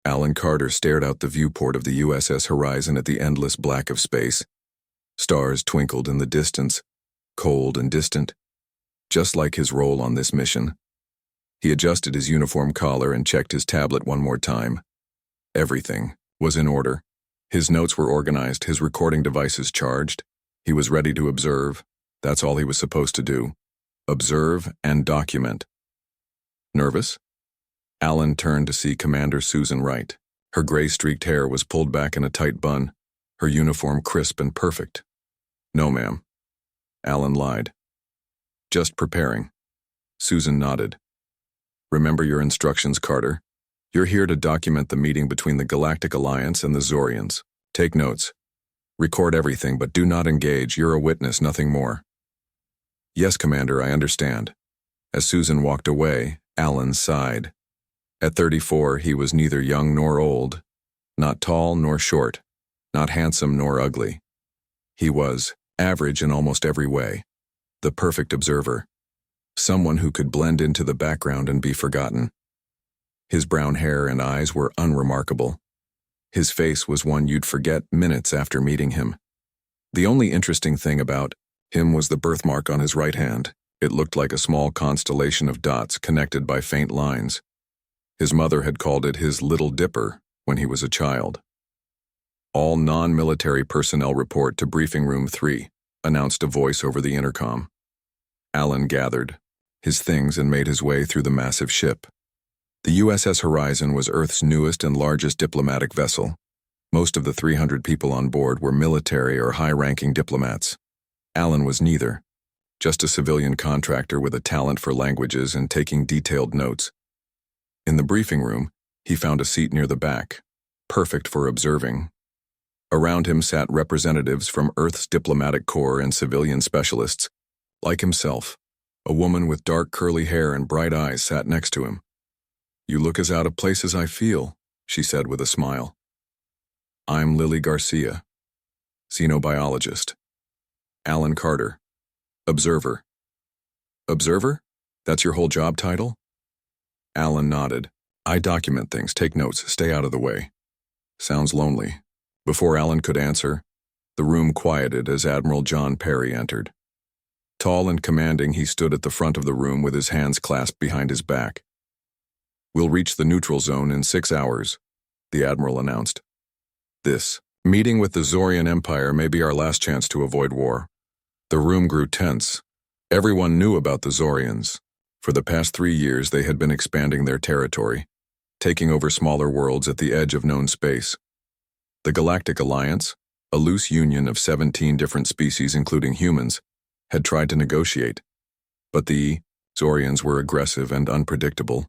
Alan Carter stared out the viewport of the USS Horizon at the endless black of space. Stars twinkled in the distance, cold and distant, just like his role on this mission. He adjusted his uniform collar and checked his tablet one more time. Everything was in order. His notes were organized, his recording devices charged. He was ready to observe. That's all he was supposed to do. Observe and document. Nervous? Alan turned to see Commander Susan Wright. Her gray-streaked hair was pulled back in a tight bun, her uniform crisp and perfect. "No, ma'am." Alan lied. "Just preparing." Susan nodded. "Remember your instructions, Carter. You're here to document the meeting between the Galactic Alliance and the Zorians. Take notes. Record everything, but do not engage. You're a witness, nothing more." "Yes, Commander, I understand." As Susan walked away, Alan sighed. At 34, he was neither young nor old, not tall nor short, not handsome nor ugly. He was average in almost every way, the perfect observer, someone who could blend into the background and be forgotten. His brown hair and eyes were unremarkable. His face was one you'd forget minutes after meeting him. The only interesting thing about him was the birthmark on his right hand. It looked like a small constellation of dots connected by faint lines. His mother had called it his Little Dipper when he was a child. "All non-military personnel report to Briefing Room 3, announced a voice over the intercom. Alan gathered his things and made his way through the massive ship. The USS Horizon was Earth's newest and largest diplomatic vessel. Most of the 300 people on board were military or high-ranking diplomats. Alan was neither, just a civilian contractor with a talent for languages and taking detailed notes. In the briefing room, he found a seat near the back, perfect for observing. Around him sat representatives from Earth's diplomatic corps and civilian specialists. Like himself, a woman with dark curly hair and bright eyes sat next to him. "You look as out of place as I feel," she said with a smile. "I'm Lily Garcia, xenobiologist." Alan Carter, observer. "Observer? That's your whole job title?" Alan nodded. "I document things, take notes, stay out of the way." "Sounds lonely." Before Alan could answer, the room quieted as Admiral John Perry entered. Tall and commanding, he stood at the front of the room with his hands clasped behind his back. "We'll reach the neutral zone in 6 hours," the Admiral announced. "This meeting with the Zorian Empire may be our last chance to avoid war." The room grew tense. Everyone knew about the Zorians. For the past 3 years, they had been expanding their territory, taking over smaller worlds at the edge of known space. The Galactic Alliance, a loose union of 17 different species including humans, had tried to negotiate, but the Zorians were aggressive and unpredictable.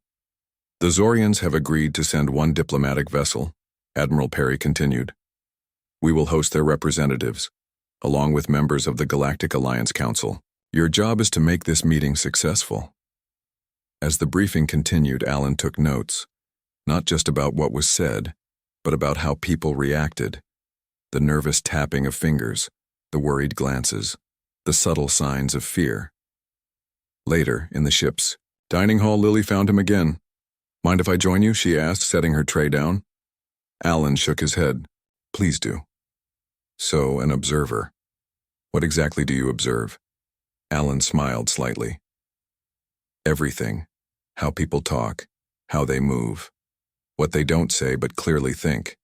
"The Zorians have agreed to send one diplomatic vessel," Admiral Perry continued. "We will host their representatives, along with members of the Galactic Alliance Council. Your job is to make this meeting successful." As the briefing continued, Alan took notes, not just about what was said, but about how people reacted. The nervous tapping of fingers, the worried glances, the subtle signs of fear. Later, in the ship's dining hall, Lily found him again. "Mind if I join you?" she asked, setting her tray down. Alan shook his head. "Please do." "So, an observer. What exactly do you observe?" Alan smiled slightly. "Everything. How people talk, how they move, what they don't say but clearly think.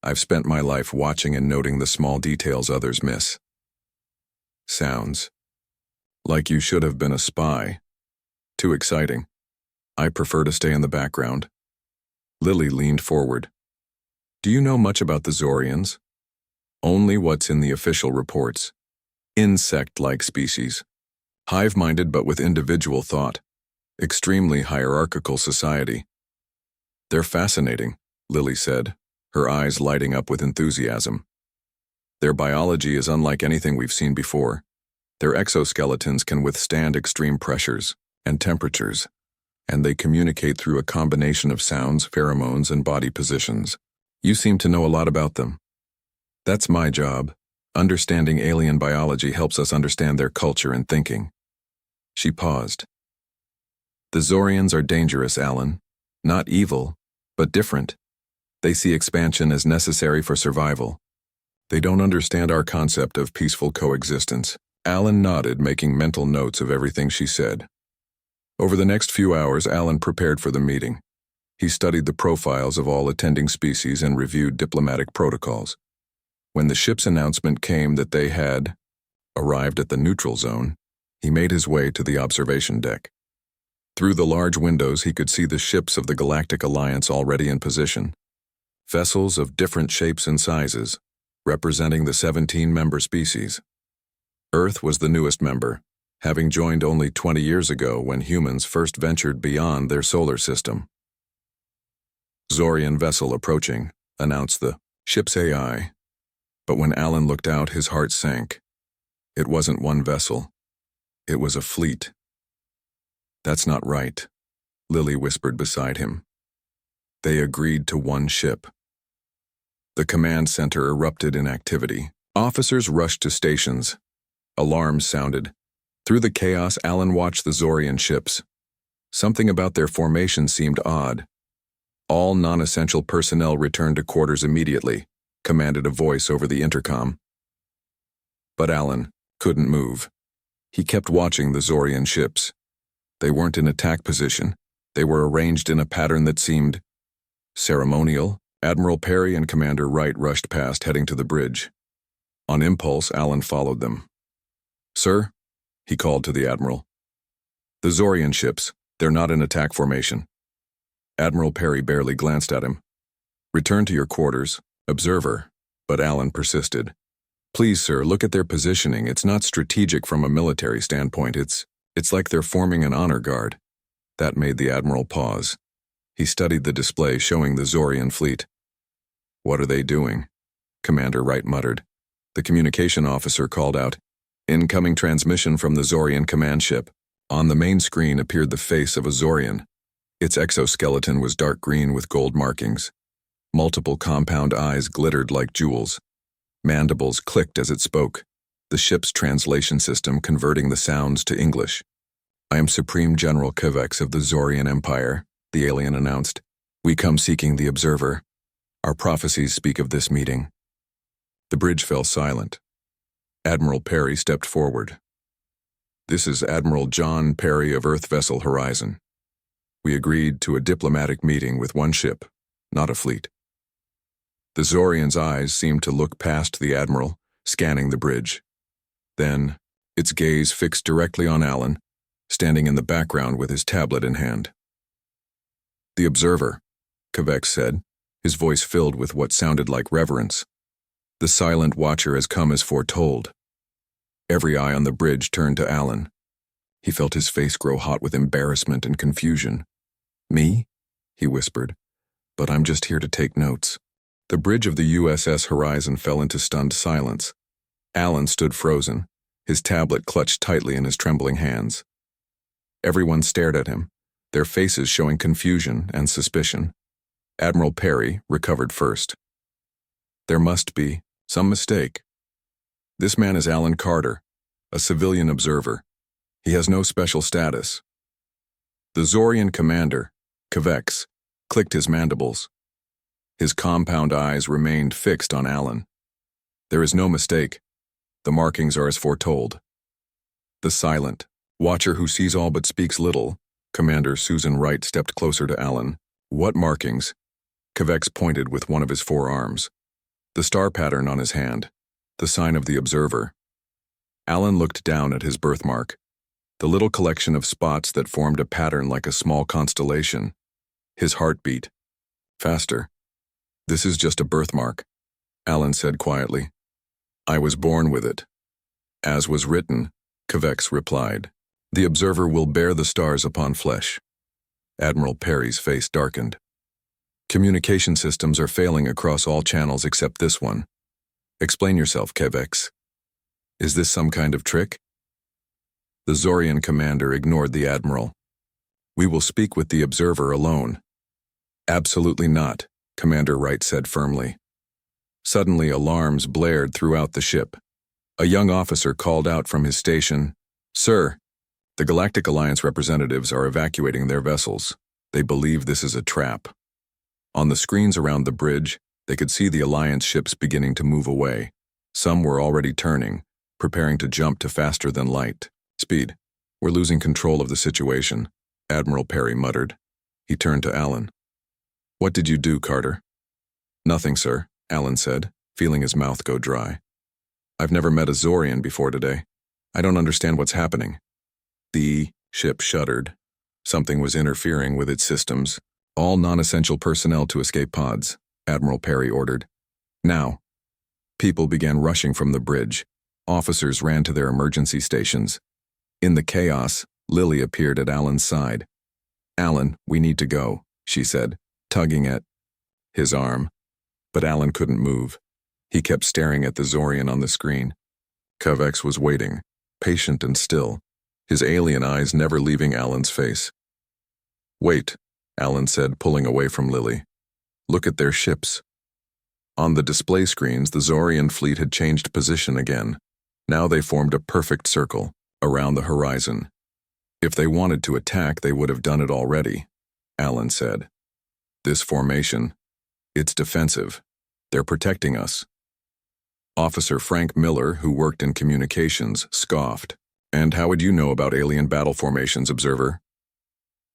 I've spent my life watching and noting the small details others miss." "Sounds like you should have been a spy. Too exciting. I prefer to stay in the background." Lily leaned forward. "Do you know much about the Zorians?" "Only what's in the official reports. Insect-like species. Hive-minded but with individual thought. Extremely hierarchical society." "They're fascinating," Lily said, her eyes lighting up with enthusiasm. "Their biology is unlike anything we've seen before. Their exoskeletons can withstand extreme pressures and temperatures, and they communicate through a combination of sounds, pheromones, and body positions. You seem to know a lot about them." "That's my job. Understanding alien biology helps us understand their culture and thinking." She paused. "The Zorians are dangerous, Alan. Not evil, but different. They see expansion as necessary for survival. They don't understand our concept of peaceful coexistence. Alan nodded, making mental notes of everything she said. Over the next few hours, Alan prepared for the meeting. He studied the profiles of all attending species and reviewed diplomatic protocols. When the ship's announcement came that they had arrived at the neutral zone, he made his way to the observation deck. Through the large windows, he could see the ships of the Galactic Alliance already in position. Vessels of different shapes and sizes, representing the 17 member species. Earth was the newest member, having joined only 20 years ago when humans first ventured beyond their solar system. Zorian vessel approaching, announced the ship's AI. But when Alan looked out, his heart sank. It wasn't one vessel. It was a fleet. That's not right, Lily whispered beside him. They agreed to one ship. The command center erupted in activity. Officers rushed to stations. Alarms sounded. Through the chaos, Alan watched the Zorian ships. Something about their formation seemed odd. All non-essential personnel returned to quarters immediately, commanded a voice over the intercom. But Alan couldn't move. He kept watching the Zorian ships. They weren't in attack position. They were arranged in a pattern that seemed ceremonial. Admiral Perry and Commander Wright rushed past, heading to the bridge. On impulse, Alan followed them. "Sir," he called to the Admiral. "The Zorian ships, they're not in attack formation." Admiral Perry barely glanced at him. "Return to your quarters, observer," but Alan persisted. "Please, sir, look at their positioning. It's not strategic from a military standpoint. It's like they're forming an honor guard." That made the Admiral pause. He studied the display showing the Zorian fleet. "What are they doing?" Commander Wright muttered. The communication officer called out, "Incoming transmission from the Zorian command ship." On the main screen appeared the face of a Zorian. Its exoskeleton was dark green with gold markings. Multiple compound eyes glittered like jewels. Mandibles clicked as it spoke, the ship's translation system converting the sounds to English. "I am Supreme General Kovacs of the Zorian Empire," the alien announced. "We come seeking the observer. Our prophecies speak of this meeting." The bridge fell silent. Admiral Perry stepped forward. "This is Admiral John Perry of Earth Vessel Horizon. We agreed to a diplomatic meeting with one ship, not a fleet." The Zorian's eyes seemed to look past the Admiral, scanning the bridge. Then, its gaze fixed directly on Alan, standing in the background with his tablet in hand. "The observer," Kovacs said, his voice filled with what sounded like reverence. "The silent watcher has come as foretold." Every eye on the bridge turned to Alan. He felt his face grow hot with embarrassment and confusion. "Me?" he whispered. "But I'm just here to take notes." The bridge of the USS Horizon fell into stunned silence. Alan stood frozen, his tablet clutched tightly in his trembling hands. Everyone stared at him, their faces showing confusion and suspicion. Admiral Perry recovered first. "There must be some mistake. This man is Alan Carter, a civilian observer. He has no special status." The Zorian commander, Kovacs, clicked his mandibles. His compound eyes remained fixed on Alan. "There is no mistake. The markings are as foretold." The silent watcher who sees all but speaks little, Commander Susan Wright stepped closer to Alan. "What markings?" Kovacs pointed with one of his forearms. The star pattern on his hand, the sign of the observer. Alan looked down at his birthmark, the little collection of spots that formed a pattern like a small constellation. His heart beat faster. "This is just a birthmark," Alan said quietly. "I was born with it." "As was written," Kovacs replied. "The observer will bear the stars upon flesh." Admiral Perry's face darkened. "Communication systems are failing across all channels except this one. Explain yourself, Kovacs. Is this some kind of trick?" The Zorian commander ignored the admiral. "We will speak with the observer alone." "Absolutely not," Commander Wright said firmly. Suddenly, alarms blared throughout the ship. A young officer called out from his station, "Sir, the Galactic Alliance representatives are evacuating their vessels. They believe this is a trap." On the screens around the bridge, they could see the Alliance ships beginning to move away. Some were already turning, preparing to jump to faster than light speed. We're losing control of the situation, Admiral Perry muttered. He turned to Alan. What did you do, Carter? Nothing, sir, Alan said, feeling his mouth go dry. I've never met a Zorian before today. I don't understand what's happening. The ship shuddered. Something was interfering with its systems. All non-essential personnel to escape pods, Admiral Perry ordered. Now. People began rushing from the bridge. Officers ran to their emergency stations. In the chaos, Lily appeared at Alan's side. Alan, we need to go, she said, tugging at his arm. But Alan couldn't move. He kept staring at the Zorian on the screen. Kovex was waiting, patient and still, his alien eyes never leaving Alan's face. Wait, Alan said, pulling away from Lily. Look at their ships. On the display screens, the Zorian fleet had changed position again. Now they formed a perfect circle around the horizon. If they wanted to attack, they would have done it already, Alan said. This formation, it's defensive. They're protecting us. Officer Frank Miller, who worked in communications, scoffed. And how would you know about alien battle formations, Observer?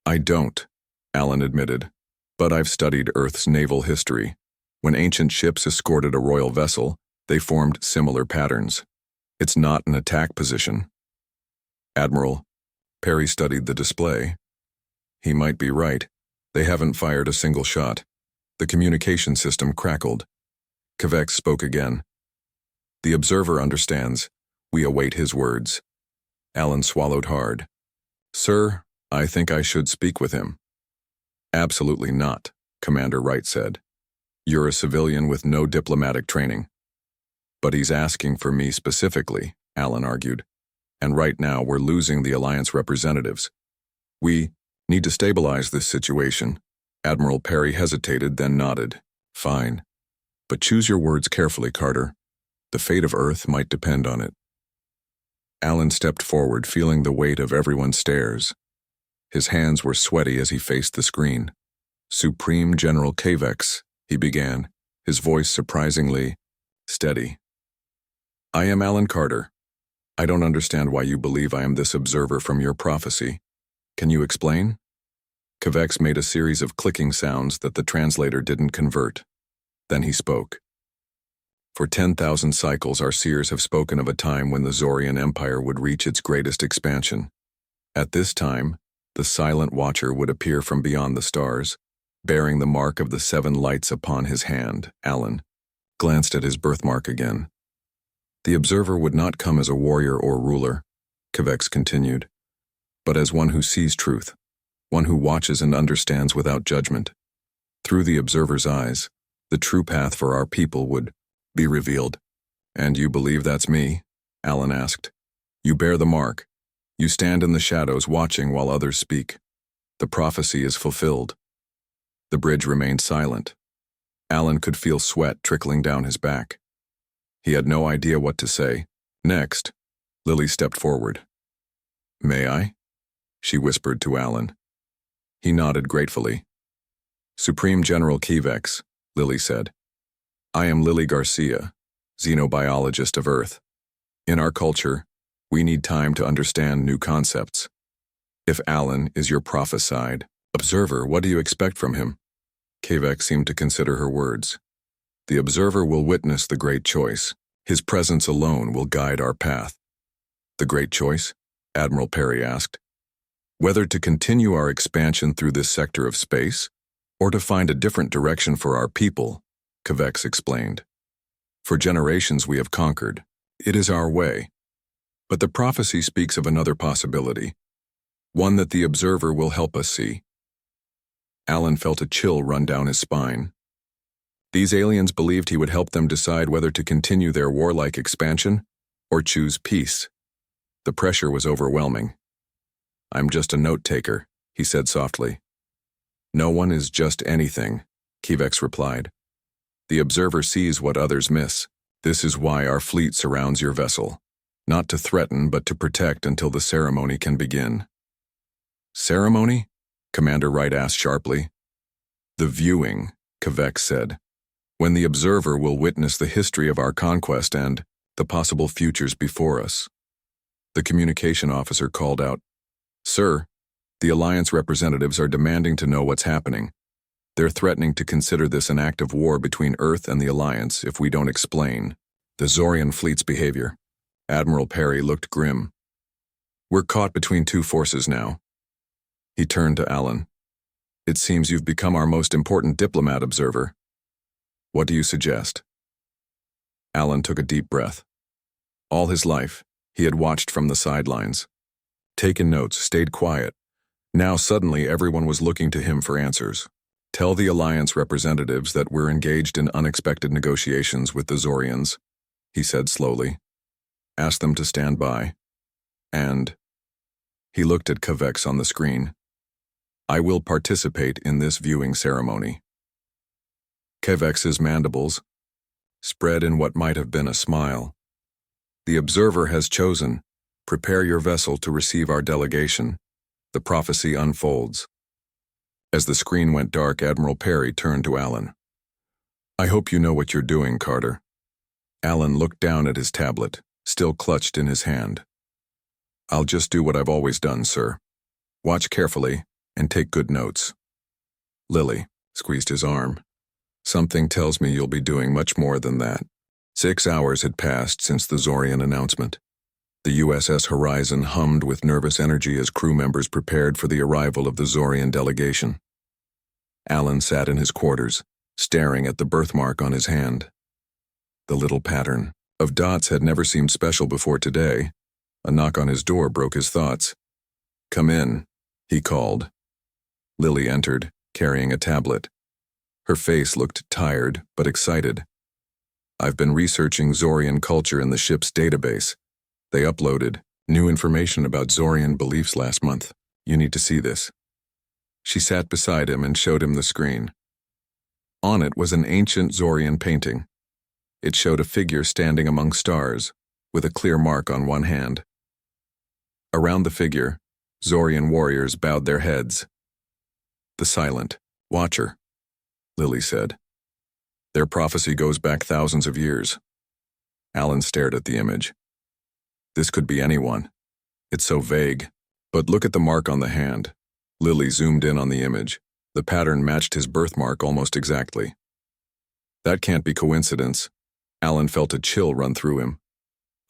I don't, Alan admitted. But I've studied Earth's naval history. When ancient ships escorted a royal vessel, they formed similar patterns. It's not an attack position. Admiral, Perry studied the display. He might be right. They haven't fired a single shot. The communication system crackled. Kovex spoke again. The Observer understands. We await his words. Alan swallowed hard. Sir, I think I should speak with him. Absolutely not, Commander Wright said. You're a civilian with no diplomatic training. But he's asking for me specifically, Alan argued. And right now we're losing the Alliance representatives. We need to stabilize this situation. Admiral Perry hesitated, then nodded. Fine. But choose your words carefully, Carter. The fate of Earth might depend on it. Alan stepped forward, feeling the weight of everyone's stares. His hands were sweaty as he faced the screen. Supreme General Kovex, he began, his voice surprisingly steady. I am Alan Carter. I don't understand why you believe I am this observer from your prophecy. Can you explain? Kovex made a series of clicking sounds that the translator didn't convert. Then he spoke. For 10,000 cycles, our seers have spoken of a time when the Zorian Empire would reach its greatest expansion. At this time, the Silent Watcher would appear from beyond the stars, bearing the mark of the 7 lights upon his hand. Alan glanced at his birthmark again. The observer would not come as a warrior or ruler, Kovex continued, but as one who sees truth, one who watches and understands without judgment. Through the observer's eyes, the true path for our people would be revealed. And you believe that's me? Alan asked. You bear the mark. You stand in the shadows watching while others speak. The prophecy is fulfilled. The bridge remained silent. Alan could feel sweat trickling down his back. He had no idea what to say. Next, Lily stepped forward. May I? She whispered to Alan. He nodded gratefully. Supreme General Kovex, Lily said. I am Lily Garcia, xenobiologist of Earth. In our culture, we need time to understand new concepts. If Alan is your prophesied observer, what do you expect from him? Kovex seemed to consider her words. The observer will witness the great choice. His presence alone will guide our path. The great choice? Admiral Perry asked. Whether to continue our expansion through this sector of space, or to find a different direction for our people, Kovex explained. For generations we have conquered. It is our way. But the prophecy speaks of another possibility, one that the observer will help us see. Alan felt a chill run down his spine. These aliens believed he would help them decide whether to continue their warlike expansion or choose peace. The pressure was overwhelming. I'm just a note-taker, he said softly. No one is just anything, Kovex replied. The observer sees what others miss. This is why our fleet surrounds your vessel. Not to threaten, but to protect until the ceremony can begin. Ceremony? Commander Wright asked sharply. The viewing, Kvex said. "When the observer will witness the history of our conquest and the possible futures before us." The communication officer called out, "Sir, the Alliance representatives are demanding to know what's happening. They're threatening to consider this an act of war between Earth and the Alliance if we don't explain the Zorian fleet's behavior." Admiral Perry looked grim. "We're caught between two forces now." He turned to Alan. "It seems you've become our most important diplomat, observer. What do you suggest?" Alan took a deep breath. All his life, he had watched from the sidelines, taken notes, stayed quiet. Now suddenly everyone was looking to him for answers. "Tell the Alliance representatives that we're engaged in unexpected negotiations with the Zorians," he said slowly. "Ask them to stand by. And," he looked at Kvex on the screen, "I will participate in this viewing ceremony." Kvex's mandibles spread in what might have been a smile. "The observer has chosen. Prepare your vessel to receive our delegation. The prophecy unfolds." As the screen went dark, Admiral Perry turned to Alan. "I hope you know what you're doing, Carter." Alan looked down at his tablet, still clutched in his hand. "I'll just do what I've always done, sir. Watch carefully and take good notes." Lily squeezed his arm. "Something tells me you'll be doing much more than that." 6 hours had passed since the Zorian announcement. The USS Horizon hummed with nervous energy as crew members prepared for the arrival of the Zorian delegation. Alan sat in his quarters, staring at the birthmark on his hand. The little pattern of dots had never seemed special before today. A knock on his door broke his thoughts. "Come in," he called. Lily entered, carrying a tablet. Her face looked tired but excited. "I've been researching Zorian culture in the ship's database. They uploaded new information about Zorian beliefs last month. You need to see this." She sat beside him and showed him the screen. On it was an ancient Zorian painting. It showed a figure standing among stars, with a clear mark on one hand. Around the figure, Zorian warriors bowed their heads. "The silent watcher," Lily said. "Their prophecy goes back thousands of years." Alan stared at the image. This could be anyone. It's so vague. But look at the mark on the hand. Lily zoomed in on the image. The pattern matched his birthmark almost exactly. That can't be coincidence. Alan felt a chill run through him.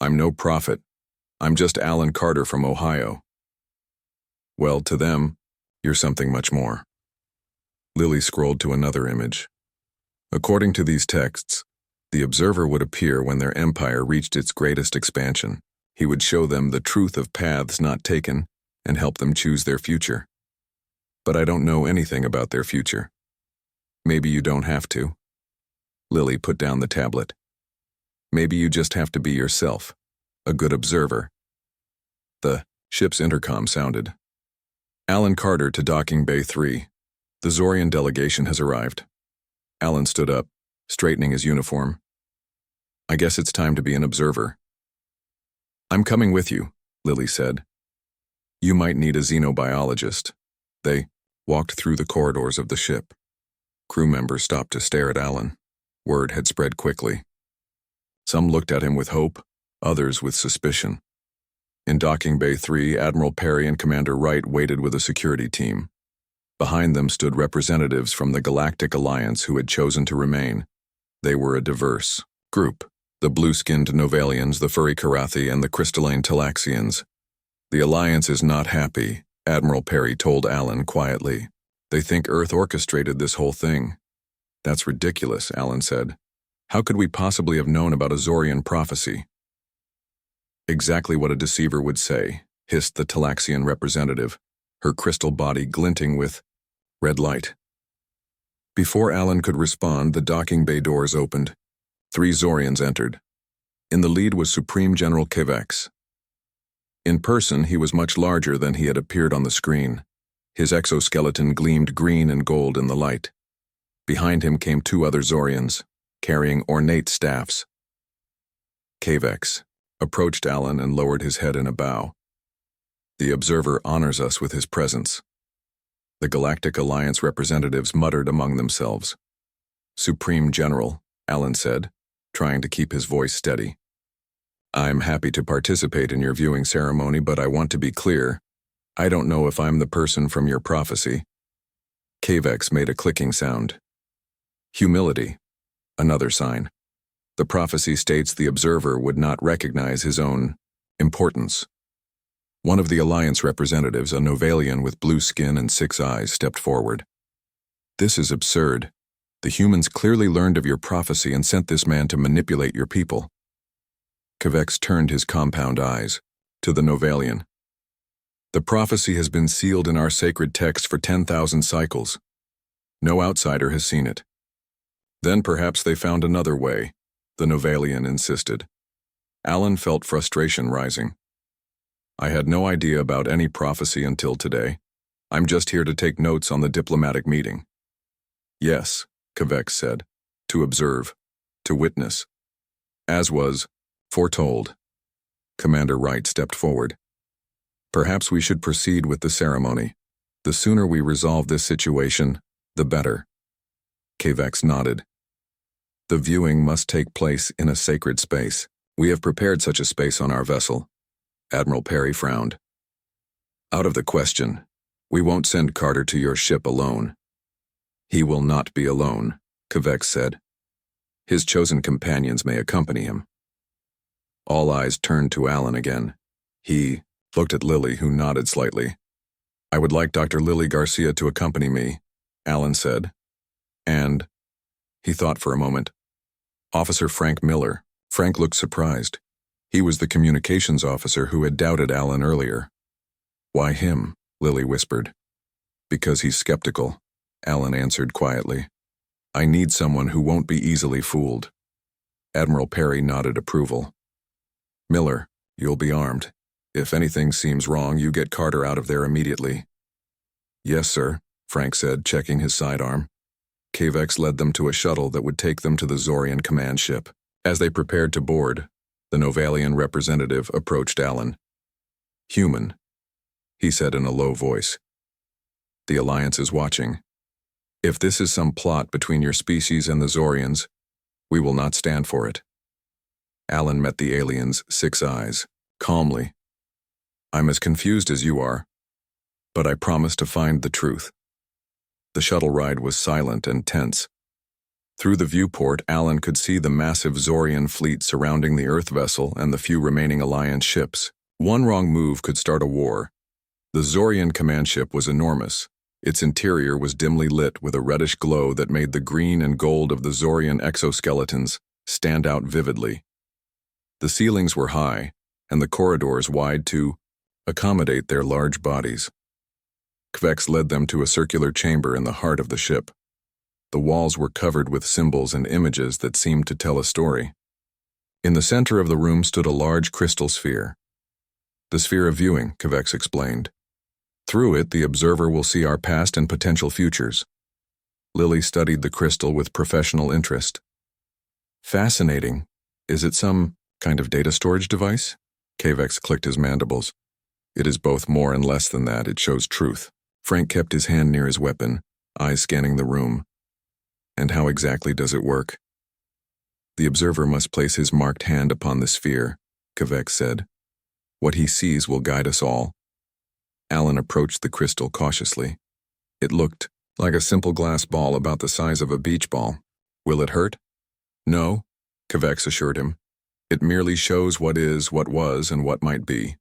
"I'm no prophet. I'm just Alan Carter from Ohio." "Well, to them, you're something much more." Lily scrolled to another image. According to these texts, the observer would appear when their empire reached its greatest expansion. He would show them the truth of paths not taken and help them choose their future. But I don't know anything about their future. Maybe you don't have to. Lily put down the tablet. Maybe you just have to be yourself, a good observer. The ship's intercom sounded. "Alan Carter to Docking Bay 3. The Zorian delegation has arrived." Alan stood up, straightening his uniform. "I guess it's time to be an observer." "I'm coming with you," Lily said. "You might need a xenobiologist." They walked through the corridors of the ship. Crew members stopped to stare at Alan. Word had spread quickly. Some looked at him with hope, others with suspicion. In Docking Bay 3, Admiral Perry and Commander Wright waited with a security team. Behind them stood representatives from the Galactic Alliance who had chosen to remain. They were a diverse group. The blue-skinned Novalians, the furry Karathi, and the crystalline Talaxians. "The Alliance is not happy," Admiral Perry told Alan quietly. "They think Earth orchestrated this whole thing." "That's ridiculous," Alan said. "How could we possibly have known about a Zorian prophecy?" "Exactly what a deceiver would say," hissed the Talaxian representative, her crystal body glinting with red light. Before Alan could respond, the docking bay doors opened. 3 Zorians entered. In the lead was Supreme General Kvex. In person, he was much larger than he had appeared on the screen. His exoskeleton gleamed green and gold in the light. Behind him came 2 other Zorians, carrying ornate staffs. Kvex approached Alan and lowered his head in a bow. "The observer honors us with his presence." The Galactic Alliance representatives muttered among themselves. Supreme General, Alan said, trying to keep his voice steady. I'm happy to participate in your viewing ceremony, but I want to be clear. I don't know if I'm the person from your prophecy. Kavex made a clicking sound. Humility. Another sign. The prophecy states the observer would not recognize his own importance. One of the Alliance representatives, a Novalian with blue skin and 6 eyes, stepped forward. This is absurd. The humans clearly learned of your prophecy and sent this man to manipulate your people. Kavex turned his compound eyes to the Novalian. The prophecy has been sealed in our sacred text for 10,000 cycles. No outsider has seen it. Then perhaps they found another way, the Novalian insisted. Alan felt frustration rising. I had no idea about any prophecy until today. I'm just here to take notes on the diplomatic meeting. Yes, Kavex said, to observe, to witness. As was foretold. Commander Wright stepped forward. Perhaps we should proceed with the ceremony. The sooner we resolve this situation, the better. Kavex nodded. The viewing must take place in a sacred space. We have prepared such a space on our vessel. Admiral Perry frowned. Out of the question. We won't send Carter to your ship alone. He will not be alone, Kavex said. His chosen companions may accompany him. All eyes turned to Alan again. He looked at Lily, who nodded slightly. I would like Dr. Lily Garcia to accompany me, Alan said. And, he thought for a moment, Officer Frank Miller. Frank looked surprised. He was the communications officer who had doubted Alan earlier. Why him? Lily whispered. Because he's skeptical, Alan answered quietly. I need someone who won't be easily fooled. Admiral Perry nodded approval. Miller, you'll be armed. If anything seems wrong, you get Carter out of there immediately. Yes, sir, Frank said, checking his sidearm. Kavex led them to a shuttle that would take them to the Zorian command ship. As they prepared to board, the Novalian representative approached Alan. Human, he said in a low voice. The Alliance is watching. If this is some plot between your species and the Zorians, we will not stand for it. Alan met the alien's 6 eyes, calmly. I'm as confused as you are, but I promise to find the truth. The shuttle ride was silent and tense. Through the viewport, Alan could see the massive Zorian fleet surrounding the Earth vessel and the few remaining Alliance ships. One wrong move could start a war. The Zorian command ship was enormous. Its interior was dimly lit with a reddish glow that made the green and gold of the Zorian exoskeletons stand out vividly. The ceilings were high, and the corridors wide to accommodate their large bodies. Kvex led them to a circular chamber in the heart of the ship. The walls were covered with symbols and images that seemed to tell a story. In the center of the room stood a large crystal sphere. The sphere of viewing, Kvex explained. Through it, the observer will see our past and potential futures. Lily studied the crystal with professional interest. Fascinating. Is it some kind of data storage device? Kvex clicked his mandibles. It is both more and less than that. It shows truth. Frank kept his hand near his weapon, eyes scanning the room. And how exactly does it work? The observer must place his marked hand upon the sphere, Kvex said. What he sees will guide us all. Alan approached the crystal cautiously. It looked like a simple glass ball about the size of a beach ball. Will it hurt? No, Kvex assured him. It merely shows what is, what was, and what might be.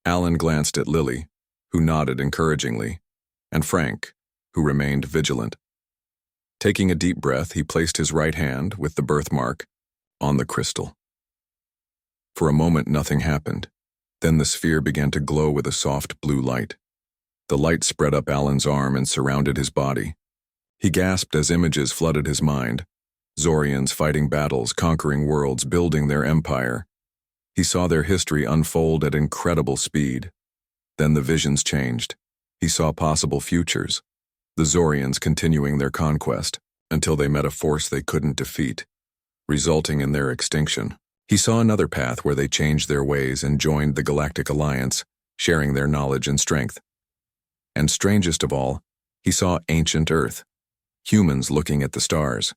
Alan glanced at Lily, who nodded encouragingly, and Frank, who remained vigilant. Taking a deep breath, he placed his right hand, with the birthmark, on the crystal. For a moment, nothing happened. Then the sphere began to glow with a soft blue light. The light spread up Alan's arm and surrounded his body. He gasped as images flooded his mind. Zorians fighting battles, conquering worlds, building their empire. He saw their history unfold at incredible speed. Then the visions changed. He saw possible futures. The Zorians continuing their conquest, until they met a force they couldn't defeat, resulting in their extinction. He saw another path where they changed their ways and joined the Galactic Alliance, sharing their knowledge and strength. And strangest of all, he saw ancient Earth, humans looking at the stars,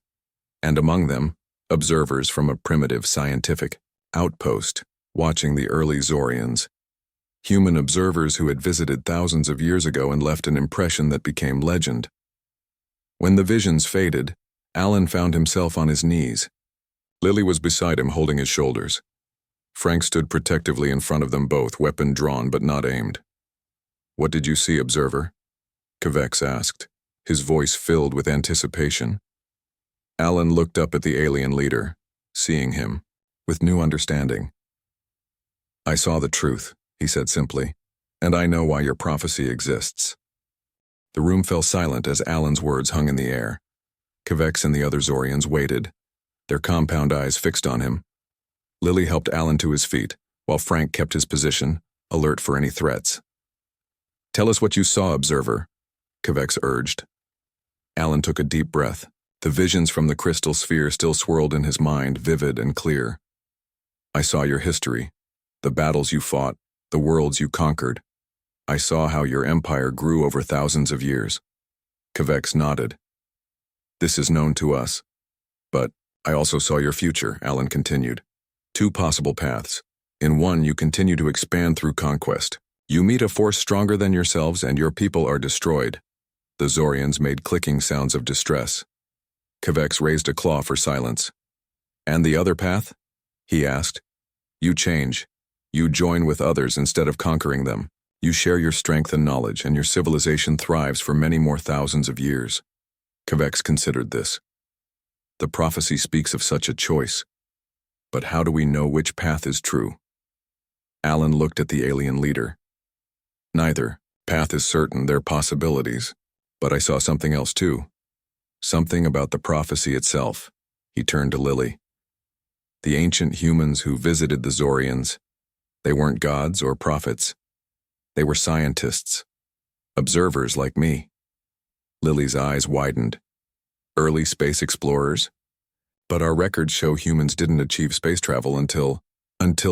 and among them, observers from a primitive scientific outpost watching the early Zorians, human observers who had visited thousands of years ago and left an impression that became legend. When the visions faded, Alan found himself on his knees. Lily was beside him, holding his shoulders. Frank stood protectively in front of them both, weapon drawn but not aimed. "What did you see, observer?" Kvex asked, his voice filled with anticipation. Alan looked up at the alien leader, seeing him, with new understanding. "I saw the truth," he said simply, "and I know why your prophecy exists." The room fell silent as Alan's words hung in the air. Kvex and the other Zorians waited, their compound eyes fixed on him. Lily helped Alan to his feet, while Frank kept his position, alert for any threats. "Tell us what you saw, observer," Kvex urged. Alan took a deep breath. The visions from the crystal sphere still swirled in his mind, vivid and clear. "I saw your history, the battles you fought, the worlds you conquered. I saw how your empire grew over thousands of years." Kvex nodded. "This is known to us. But I also saw your future," Alan continued. "Two possible paths. In one, you continue to expand through conquest. You meet a force stronger than yourselves and your people are destroyed." The Zorians made clicking sounds of distress. Kvex raised a claw for silence. "And the other path?" he asked. "You change. You join with others instead of conquering them. You share your strength and knowledge, and your civilization thrives for many more thousands of years." Kvex considered this. The prophecy speaks of such a choice. But how do we know which path is true? Alan looked at the alien leader. "Neither path is certain, they're possibilities. But I saw something else too. Something about the prophecy itself." He turned to Lily. "The ancient humans who visited the Zorians, they weren't gods or prophets. They were scientists, observers like me." Lily's eyes widened. "Early space explorers? But our records show humans didn't achieve space travel until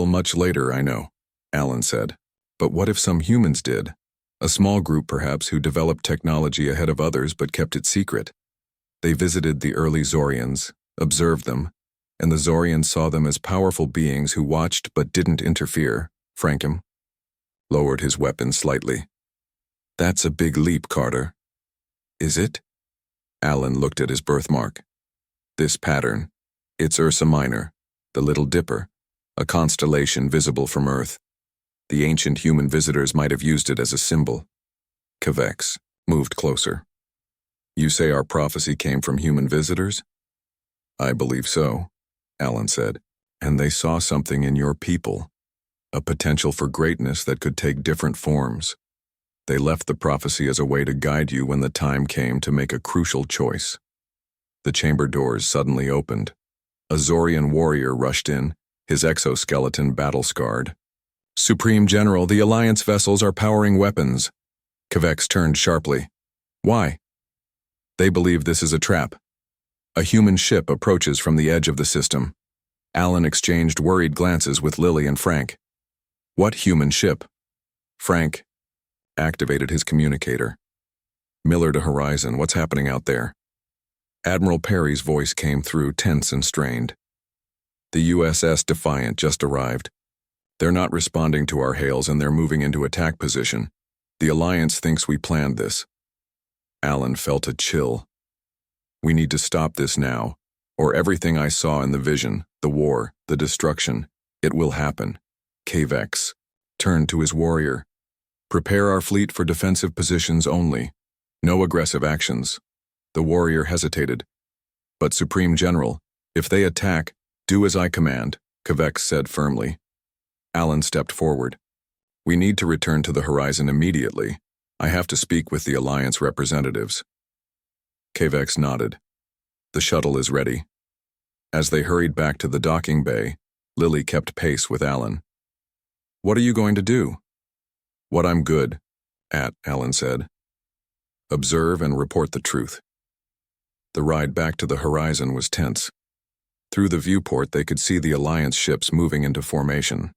much later, I know," Alan said. "But what if some humans did? A small group perhaps who developed technology ahead of others but kept it secret. They visited the early Zorians, observed them, and the Zorians saw them as powerful beings who watched but didn't interfere." Frankham lowered his weapon slightly. "That's a big leap, Carter." "Is it?" Alan looked at his birthmark. "This pattern, it's Ursa Minor, the Little Dipper, a constellation visible from Earth. The ancient human visitors might have used it as a symbol." Kvex moved closer. "You say our prophecy came from human visitors?" "I believe so," Alan said. "And they saw something in your people, a potential for greatness that could take different forms. They left the prophecy as a way to guide you when the time came to make a crucial choice." The chamber doors suddenly opened. A Zorian warrior rushed in, his exoskeleton battle-scarred. "Supreme General, the Alliance vessels are powering weapons." Kvex turned sharply. "Why?" "They believe this is a trap. A human ship approaches from the edge of the system." Alan exchanged worried glances with Lily and Frank. "What human ship?" Frank activated his communicator. "Miller to Horizon, what's happening out there?" Admiral Perry's voice came through, tense and strained. "The USS Defiant just arrived. They're not responding to our hails and they're moving into attack position. The Alliance thinks we planned this." Alan felt a chill. "We need to stop this now, or everything I saw in the vision, the war, the destruction, it will happen." Kvex turned to his warrior. "Prepare our fleet for defensive positions only. No aggressive actions." The warrior hesitated. "But Supreme General, if they attack, do as I command," Kvex said firmly. Alan stepped forward. "We need to return to the Horizon immediately. I have to speak with the Alliance representatives." Kvex nodded. "The shuttle is ready." As they hurried back to the docking bay, Lily kept pace with Alan. "What are you going to do?" "What I'm good at," Alan said. "Observe and report the truth." The ride back to the Horizon was tense. Through the viewport they could see the Alliance ships moving into formation.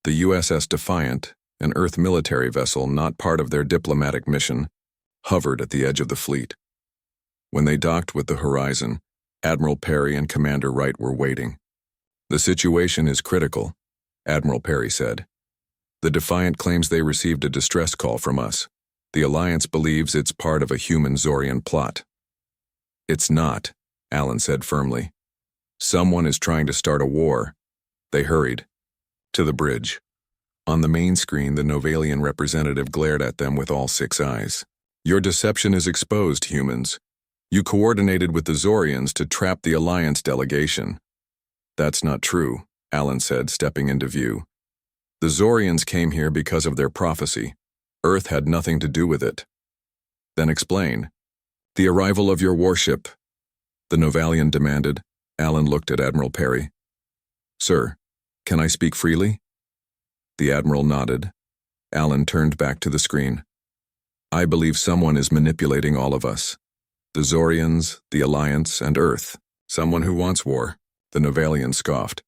The USS Defiant, an Earth military vessel not part of their diplomatic mission, hovered at the edge of the fleet. When they docked with the Horizon, Admiral Perry and Commander Wright were waiting. "The situation is critical," Admiral Perry said. "The Defiant claims they received a distress call from us. The Alliance believes it's part of a human Zorian plot." "It's not," Alan said firmly. "Someone is trying to start a war." They hurried to the bridge. On the main screen, the Novalian representative glared at them with all 6 eyes. "Your deception is exposed, humans. You coordinated with the Zorians to trap the Alliance delegation." "That's not true," Alan said, stepping into view. "The Zorians came here because of their prophecy. Earth had nothing to do with it." "Then explain." "The arrival of your warship," the Novalian demanded. Alan looked at Admiral Perry. "Sir, can I speak freely?" The Admiral nodded. Alan turned back to the screen. "I believe someone is manipulating all of us. The Zorians, the Alliance, and Earth. Someone who wants war," the Novalian scoffed.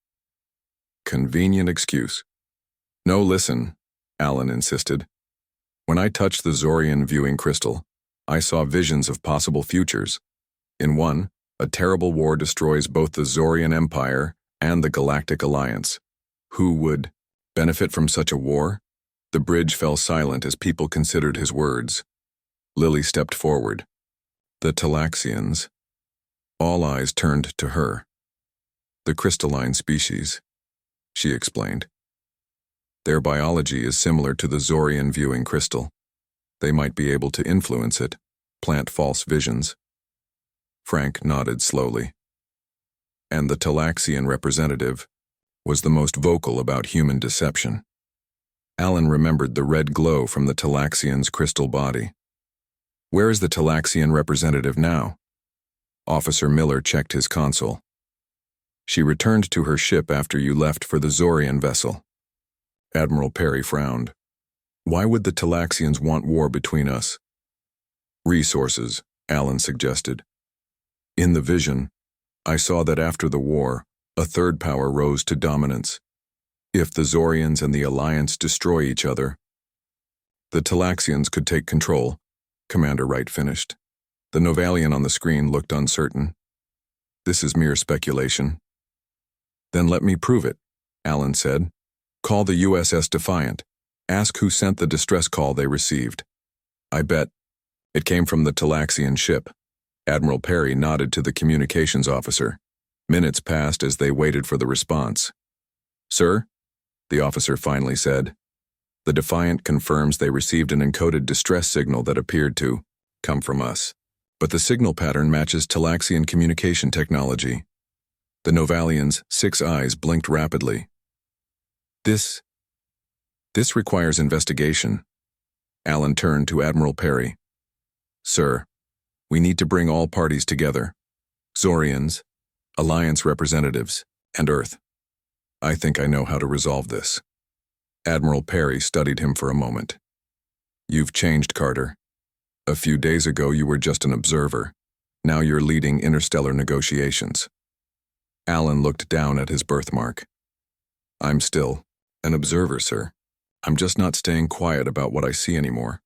"Convenient excuse." "No, listen," Alan insisted. "When I touched the Zorian viewing crystal, I saw visions of possible futures. In one, a terrible war destroys both the Zorian Empire and the Galactic Alliance. Who would benefit from such a war?" The bridge fell silent as people considered his words. Lily stepped forward. "The Talaxians." All eyes turned to her. "The crystalline species," she explained. "Their biology is similar to the Zorian viewing crystal. They might be able to influence it, plant false visions." Frank nodded slowly. "And the Talaxian representative was the most vocal about human deception." Alan remembered the red glow from the Talaxian's crystal body. "Where is the Talaxian representative now?" Officer Miller checked his console. "She returned to her ship after you left for the Zorian vessel." Admiral Perry frowned. "Why would the Talaxians want war between us?" "Resources," Alan suggested. "In the vision, I saw that after the war, a third power rose to dominance. If the Zorians and the Alliance destroy each other, the Talaxians could take control," Commander Wright finished. The Novalian on the screen looked uncertain. "This is mere speculation." "Then let me prove it," Alan said. "Call the USS Defiant. Ask who sent the distress call they received." "I bet it came from the Talaxian ship." Admiral Perry nodded to the communications officer. Minutes passed as they waited for the response. "Sir," the officer finally said, "the Defiant confirms they received an encoded distress signal that appeared to come from us. But the signal pattern matches Talaxian communication technology." The Novalian's 6 eyes blinked rapidly. This requires investigation." Alan turned to Admiral Perry. "Sir, we need to bring all parties together. Zorians, Alliance representatives, and Earth. I think I know how to resolve this." Admiral Perry studied him for a moment. "You've changed, Carter. A few days ago you were just an observer. Now you're leading interstellar negotiations." Alan looked down at his birthmark. "I'm still an observer, sir. I'm just not staying quiet about what I see anymore."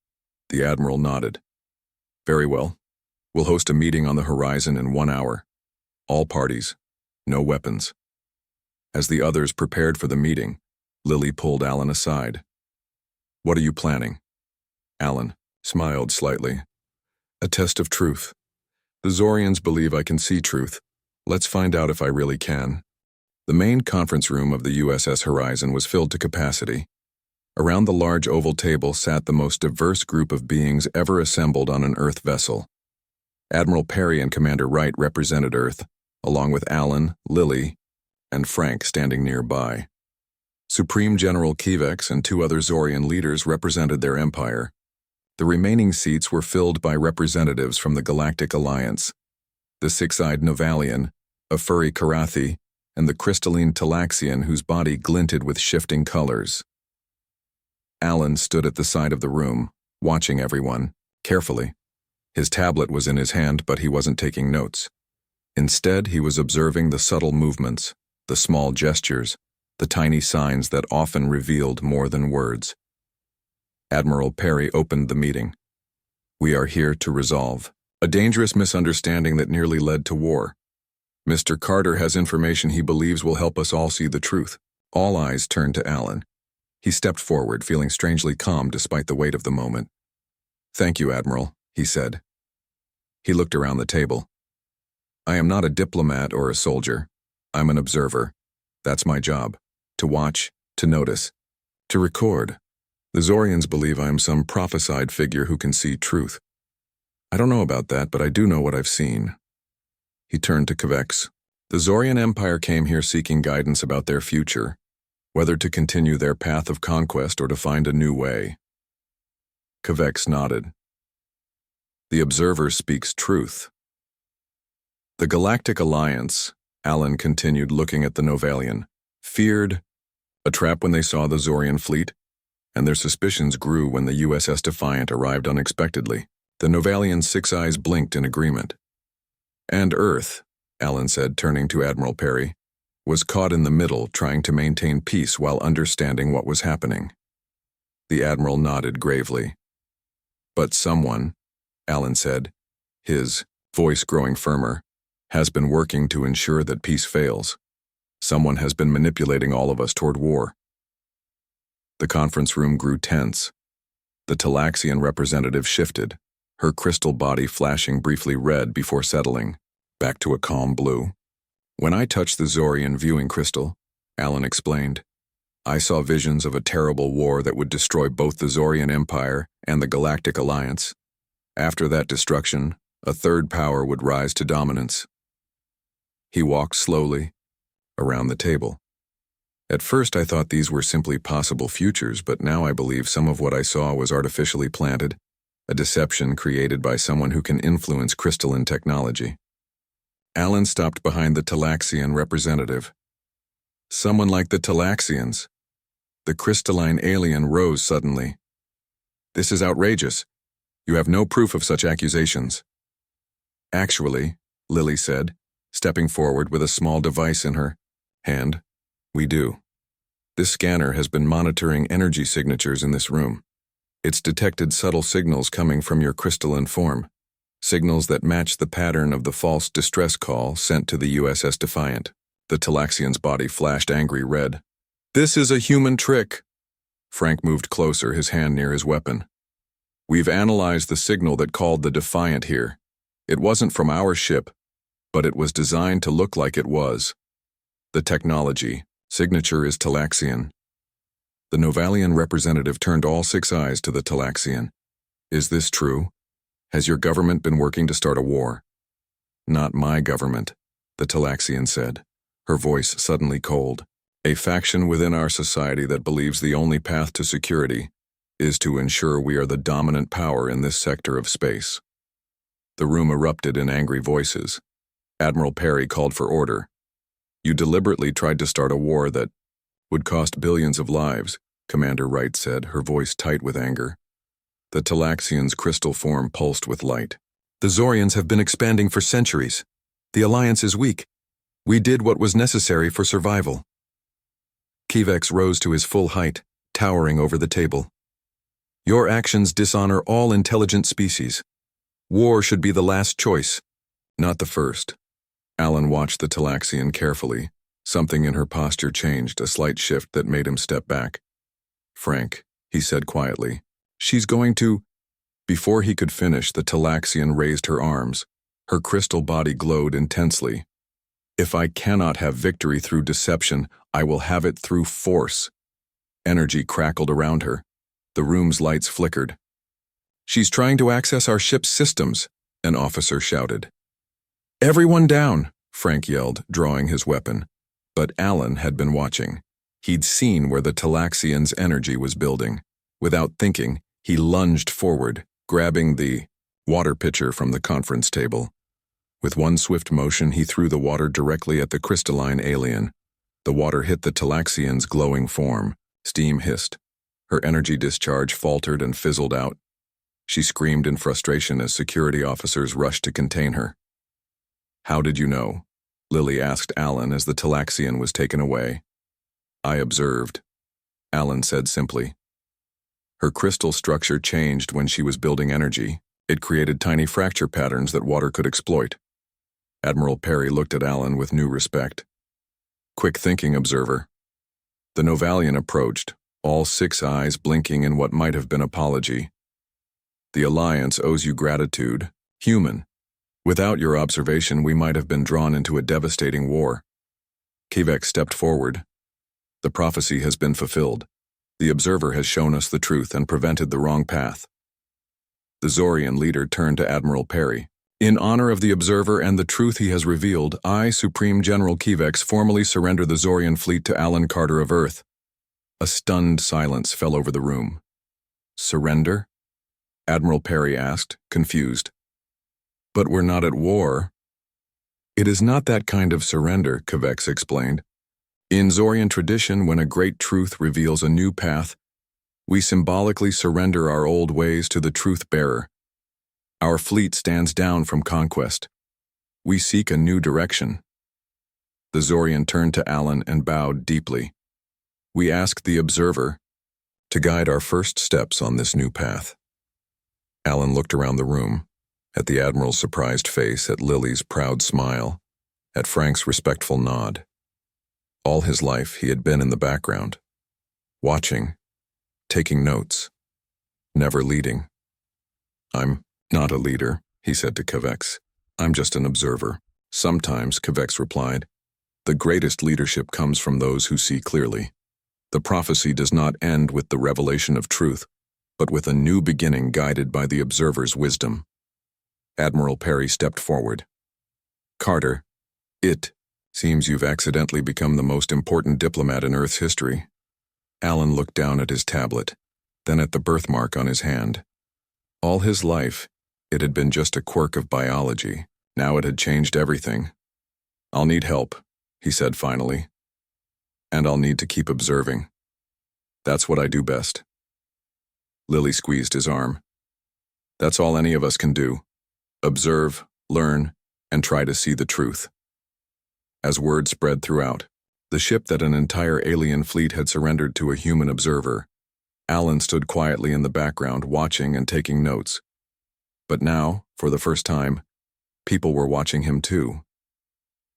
The Admiral nodded. "Very well. We'll host a meeting on the Horizon in 1 hour. All parties. No weapons." As the others prepared for the meeting, Lily pulled Alan aside. "What are you planning?" Alan smiled slightly. "A test of truth. The Zorians believe I can see truth. Let's find out if I really can." The main conference room of the USS Horizon was filled to capacity. Around the large oval table sat the most diverse group of beings ever assembled on an Earth vessel. Admiral Perry and Commander Wright represented Earth, along with Alan, Lily, and Frank standing nearby. Supreme General Kivex and 2 other Zorian leaders represented their empire. The remaining seats were filled by representatives from the Galactic Alliance, the 6-eyed Novalian, a furry Karathi, and the crystalline Talaxian whose body glinted with shifting colors. Alan stood at the side of the room, watching everyone, carefully. His tablet was in his hand, but he wasn't taking notes. Instead, he was observing the subtle movements, the small gestures, the tiny signs that often revealed more than words. Admiral Perry opened the meeting. "We are here to resolve A dangerous misunderstanding that nearly led to war. Mr. Carter has information he believes will help us all see the truth. All eyes turned to Alan. He stepped forward, feeling strangely calm despite the weight of the moment. "Thank you, Admiral," he said. He looked around the table. "I am not a diplomat or a soldier. I'm an observer. That's my job. To watch, to notice, to record. The Zorians believe I am some prophesied figure who can see truth. I don't know about that, but I do know what I've seen." He turned to Kvex. "The Zorian Empire came here seeking guidance about their future, whether to continue their path of conquest or to find a new way." Kvex nodded. "The observer speaks truth." "The Galactic Alliance," Alan continued, looking at the Novalian, "feared a trap when they saw the Zorian fleet, and their suspicions grew when the USS Defiant arrived unexpectedly." The Novalian's 6 eyes blinked in agreement. "And Earth," Alan said, turning to Admiral Perry, "was caught in the middle, trying to maintain peace while understanding what was happening." The Admiral nodded gravely. "But someone," Alan said, his voice growing firmer, "has been working to ensure that peace fails. Someone has been manipulating all of us toward war." The conference room grew tense. The Talaxian representative shifted, her crystal body flashing briefly red before settling, back to a calm blue. "When I touched the Zorian viewing crystal," Alan explained, "I saw visions of a terrible war that would destroy both the Zorian Empire and the Galactic Alliance. After that destruction, a third power would rise to dominance." He walked slowly around the table. "At first I thought these were simply possible futures, but now I believe some of what I saw was artificially planted, a deception created by someone who can influence crystalline technology." Alan stopped behind the Talaxian representative. "Someone like the Talaxians." The crystalline alien rose suddenly. "This is outrageous. You have no proof of such accusations." "Actually," Lily said, stepping forward with a small device in her hand, "we do. This scanner has been monitoring energy signatures in this room. It's detected subtle signals coming from your crystalline form, signals that match the pattern of the false distress call sent to the USS Defiant." The Talaxian's body flashed angry red. "This is a human trick." Frank moved closer, his hand near his weapon. "We've analyzed the signal that called the Defiant here. It wasn't from our ship, but it was designed to look like it was. The technology, signature is Talaxian." The Novalian representative turned all 6 eyes to the Talaxian. "Is this true? Has your government been working to start a war?" "Not my government," the Talaxian said, her voice suddenly cold. "A faction within our society that believes the only path to security is to ensure we are the dominant power in this sector of space." The room erupted in angry voices. Admiral Perry called for order. "You deliberately tried to start a war that would cost billions of lives," Commander Wright said, her voice tight with anger. The Talaxian's crystal form pulsed with light. "The Zorians have been expanding for centuries. The Alliance is weak. We did what was necessary for survival." Kvex rose to his full height, towering over the table. "Your actions dishonor all intelligent species. War should be the last choice, not the first." Alan watched the Talaxian carefully. Something in her posture changed, a slight shift that made him step back. "Frank," he said quietly, "she's going to—" Before he could finish, the Talaxian raised her arms. Her crystal body glowed intensely. "If I cannot have victory through deception, I will have it through force." Energy crackled around her. The room's lights flickered. "She's trying to access our ship's systems," an officer shouted. "Everyone down," Frank yelled, drawing his weapon. But Alan had been watching. He'd seen where the Talaxian's energy was building. Without thinking, he lunged forward, grabbing the water pitcher from the conference table. With one swift motion, he threw the water directly at the crystalline alien. The water hit the Talaxian's glowing form. Steam hissed. Her energy discharge faltered and fizzled out. She screamed in frustration as security officers rushed to contain her. "How did you know?" Lily asked Alan as the Talaxian was taken away. "I observed," Alan said simply. Her crystal structure changed when she was building energy, It created tiny fracture patterns that water could exploit. Admiral Perry looked at Alan with new respect. Quick-thinking observer. The Novalian approached, all 6 eyes blinking in what might have been apology. The Alliance owes you gratitude, human. Without your observation, we might have been drawn into a devastating war. Kivek stepped forward. The prophecy has been fulfilled. The observer has shown us the truth and prevented the wrong path. The Zorian leader turned to Admiral Perry. In honor of the observer and the truth he has revealed, I, Supreme General Kivex, formally surrender the Zorian fleet to Alan Carter of Earth. A stunned silence fell over the room. Surrender? Admiral Perry asked, confused. But we're not at war. It is not that kind of surrender, Kivex explained. In Zorian tradition, when a great truth reveals a new path, we symbolically surrender our old ways to the truth-bearer. Our fleet stands down from conquest. We seek a new direction. The Zorian turned to Alan and bowed deeply. We ask the observer to guide our first steps on this new path. Alan looked around the room, at the Admiral's surprised face, at Lily's proud smile, at Frank's respectful nod. All his life he had been in the background, watching, taking notes, never leading. I'm not a leader, he said to Kivex. I'm just an observer. Sometimes, Kivex replied, the greatest leadership comes from those who see clearly. The prophecy does not end with the revelation of truth, but with a new beginning guided by the observer's wisdom. Admiral Perry stepped forward. Carter, it seems you've accidentally become the most important diplomat in Earth's history. Alan looked down at his tablet, then at the birthmark on his hand. All his life, it had been just a quirk of biology. Now it had changed everything. I'll need help, he said finally. And I'll need to keep observing. That's what I do best. Lily squeezed his arm. That's all any of us can do. Observe, learn, and try to see the truth. As word spread throughout, the ship that an entire alien fleet had surrendered to a human observer, Alan stood quietly in the background watching and taking notes. But now, for the first time, people were watching him too.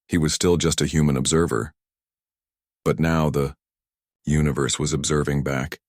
He was still just a human observer. But now the universe was observing back.